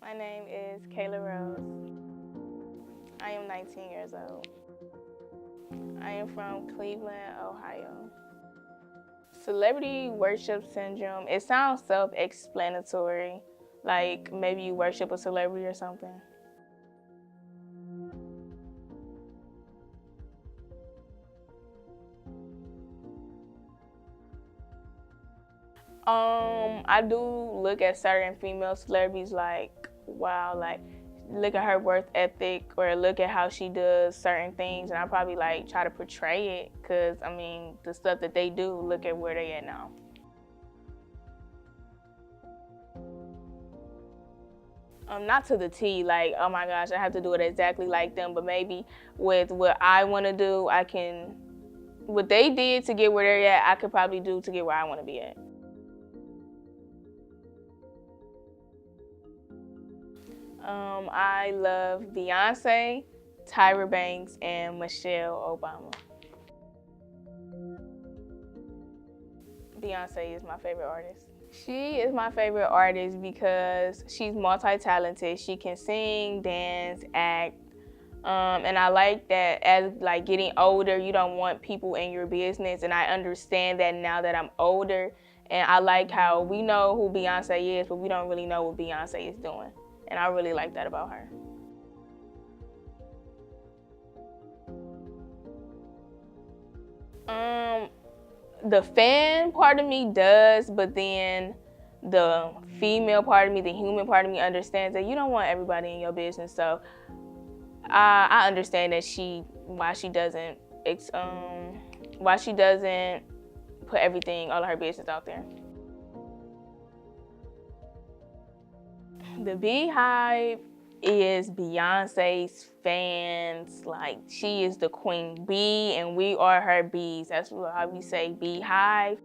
My name is Kayla Rose. I am 19 years old. I am from Cleveland, Ohio. Celebrity worship syndrome, it sounds self-explanatory, like maybe you worship a celebrity or something. I do look at certain female celebrities like, wow, like look at her work ethic or look at how she does certain things, and I probably like try to portray it because I mean the stuff that they do, look at where they at now. Not to the T, like, oh my gosh, I have to do it exactly like them, but maybe with what I want to do, I can, what they did to get where they're at, I could probably do to get where I want to be at. I love Beyonce, Tyra Banks, and Michelle Obama. Beyonce is my favorite artist. She is my favorite artist because she's multi-talented. She can sing, dance, act, and I like that as like getting older, you don't want people in your business, and I understand that now that I'm older, and I like how we know who Beyonce is, but we don't really know what Beyonce is doing, and I really like that about her. The fan part of me does, but then the female part of me, the human part of me understands that you don't want everybody in your business. So I understand that why she doesn't put everything, all of her business out there. The Beehive is Beyonce's fans. Like, she is the queen bee and we are her bees. That's how we say Beehive.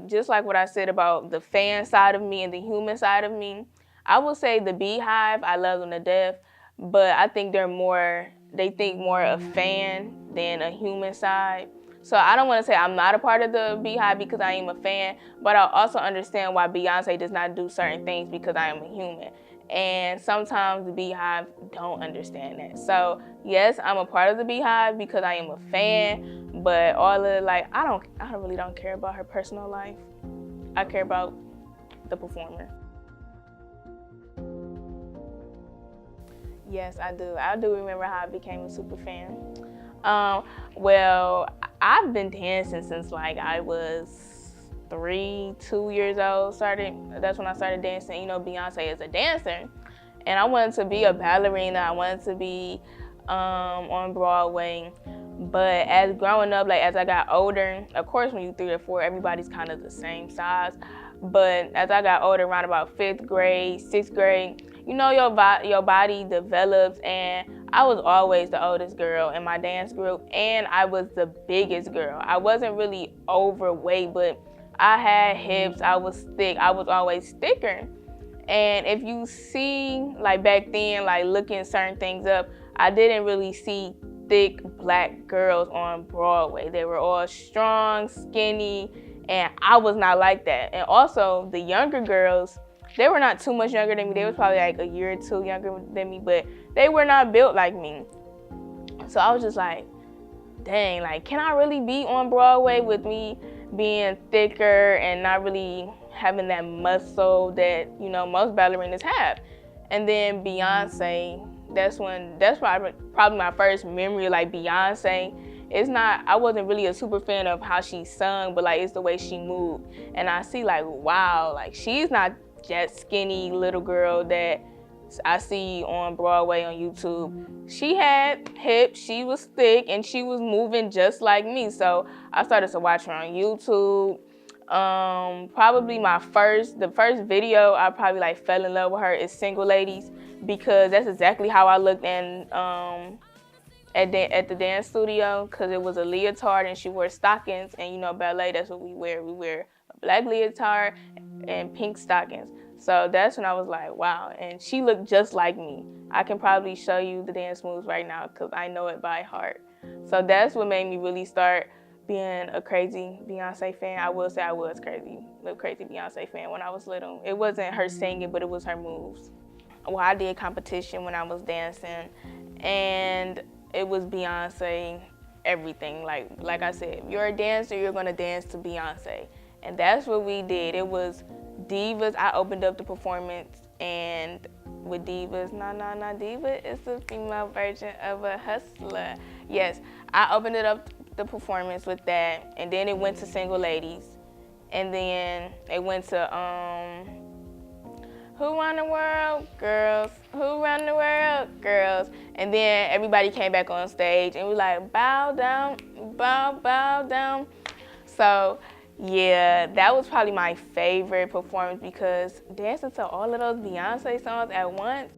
Just like what I said about the fan side of me and the human side of me, I will say the Beehive, I love them to death, but I think they think more of fan than a human side. So I don't want to say I'm not a part of the Beehive because I am a fan, but I also understand why Beyonce does not do certain things because I am a human. And sometimes the Beehive don't understand that. So yes, I'm a part of the Beehive because I am a fan, but all of like I really don't care about her personal life. I care about the performer. Yes, I do. I do remember how I became a super fan. Well, I've been dancing since like I was 2 years old. That's when I started dancing. You know, Beyonce is a dancer, and I wanted to be a ballerina. I wanted to be on Broadway. But as growing up, like as I got older, of course, when you're 3 or 4, everybody's kind of the same size. But as I got older, around about 5th grade, 6th grade, you know, your body develops, and I was always the oldest girl in my dance group, and I was the biggest girl. I wasn't really overweight, but I had hips, I was thick, I was always thicker. And if you see, like back then, like looking certain things up, I didn't really see thick black girls on Broadway. They were all strong, skinny, and I was not like that. And also, the younger girls, they were not too much younger than me. They was probably like a year or 2 younger than me, but they were not built like me. So I was just like, dang, like, can I really be on Broadway with me being thicker and not really having that muscle that, you know, most ballerinas have? And then Beyonce, that's probably my first memory of like Beyonce. I wasn't really a super fan of how she sung, but like it's the way she moved. And I see like, wow, like she's not that skinny little girl that I see on Broadway on YouTube. She had hips, she was thick, and she was moving just like me. So I started to watch her on YouTube. Probably the first video I probably like fell in love with her is Single Ladies, because that's exactly how I looked at the dance studio, because it was a leotard and she wore stockings, and you know ballet, that's what we wear. We wear a black leotard and pink stockings. So that's when I was like, wow, and she looked just like me. I can probably show you the dance moves right now because I know it by heart. So that's what made me really start being a crazy Beyonce fan. I will say I was a crazy Beyonce fan when I was little. It wasn't her singing, but it was her moves. Well, I did competition when I was dancing, and it was Beyonce, everything. Like I said, if you're a dancer, you're gonna dance to Beyonce. And that's what we did. It was Divas. I opened up the performance, and with Divas, nah, Diva is the female version of a hustler. Yes, I opened it up, the performance with that, and then it went to Single Ladies, and then it went to Who Run the World? Girls. Who Run the World? Girls. And then everybody came back on stage and was like, bow down, bow down. So yeah, that was probably my favorite performance because dancing to all of those Beyonce songs at once.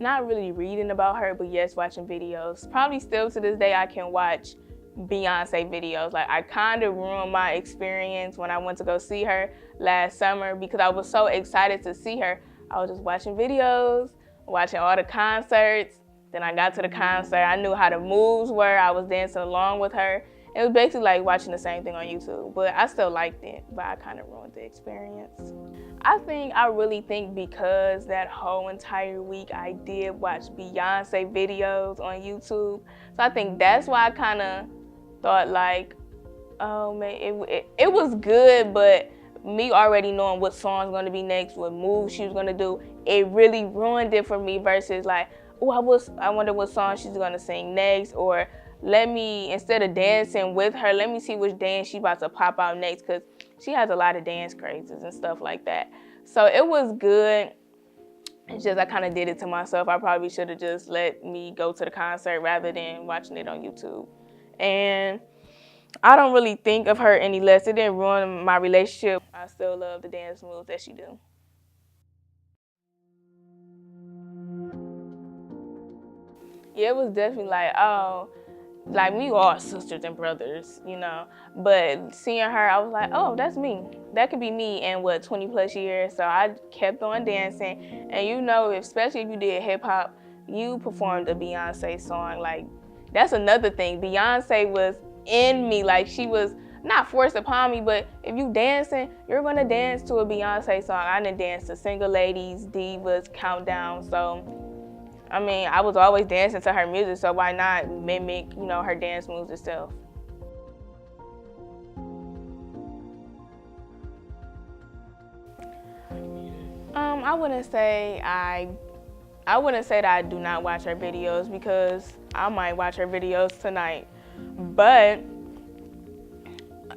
Not really reading about her, but yes, watching videos. Probably still to this day I can watch Beyonce videos. Like, I kind of ruined my experience when I went to go see her last summer because I was so excited to see her. I was just watching videos, watching all the concerts. Then I got to the concert, I knew how the moves were, I was dancing along with her. It was basically like watching the same thing on YouTube, but I still liked it, but I kind of ruined the experience. I really think because that whole entire week I did watch Beyonce videos on YouTube. So I think that's why I kind of thought like, oh man, it was good, but me already knowing what song's gonna be next, what moves she was gonna do, it really ruined it for me versus like, oh, I wonder what song she's gonna sing next, or instead of dancing with her, let me see which dance she about to pop out next, because she has a lot of dance crazes and stuff like that. So it was good. It's just I kind of did it to myself. I probably should have just let me go to the concert rather than watching it on YouTube. And I don't really think of her any less. It didn't ruin my relationship. I still love the dance moves that she do. Yeah, it was definitely like, oh, like we all sisters and brothers, you know. But seeing her, I was like, oh, that's me. That could be me in 20 plus years. So I kept on dancing. And you know, especially if you did hip hop, you performed a Beyonce song. Like, that's another thing. Beyonce was in me. Like, she was not forced upon me, but if you dancing, you're gonna dance to a Beyonce song. I done danced to Single Ladies, Divas, Countdown. So I mean, I was always dancing to her music, so why not mimic, you know, her dance moves itself? I wouldn't say that I do not watch her videos because I might watch her videos tonight, but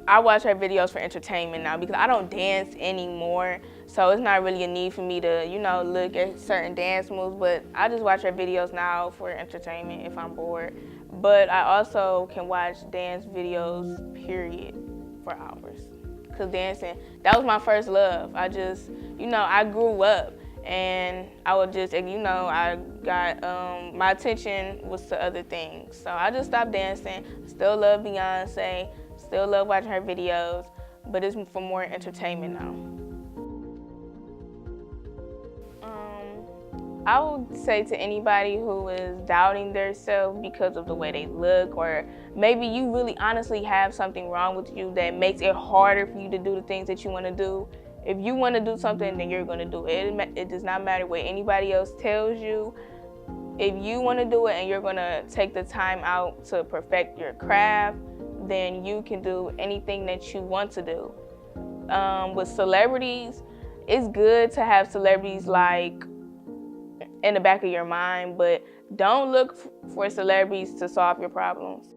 I watch her videos for entertainment now because I don't dance anymore. So it's not really a need for me to, you know, look at certain dance moves, but I just watch her videos now for entertainment if I'm bored. But I also can watch dance videos, period, for hours. Because dancing, that was my first love. I just, you know, I grew up and I would just, you know, I got, my attention was to other things. So I just stopped dancing. Still love Beyonce, still love watching her videos, but it's for more entertainment now. I would say to anybody who is doubting themselves because of the way they look, or maybe you really honestly have something wrong with you that makes it harder for you to do the things that you want to do. If you want to do something, then you're going to do it. It does not matter what anybody else tells you. If you want to do it and you're going to take the time out to perfect your craft, then you can do anything that you want to do. With celebrities, it's good to have celebrities like in the back of your mind, but don't look for celebrities to solve your problems.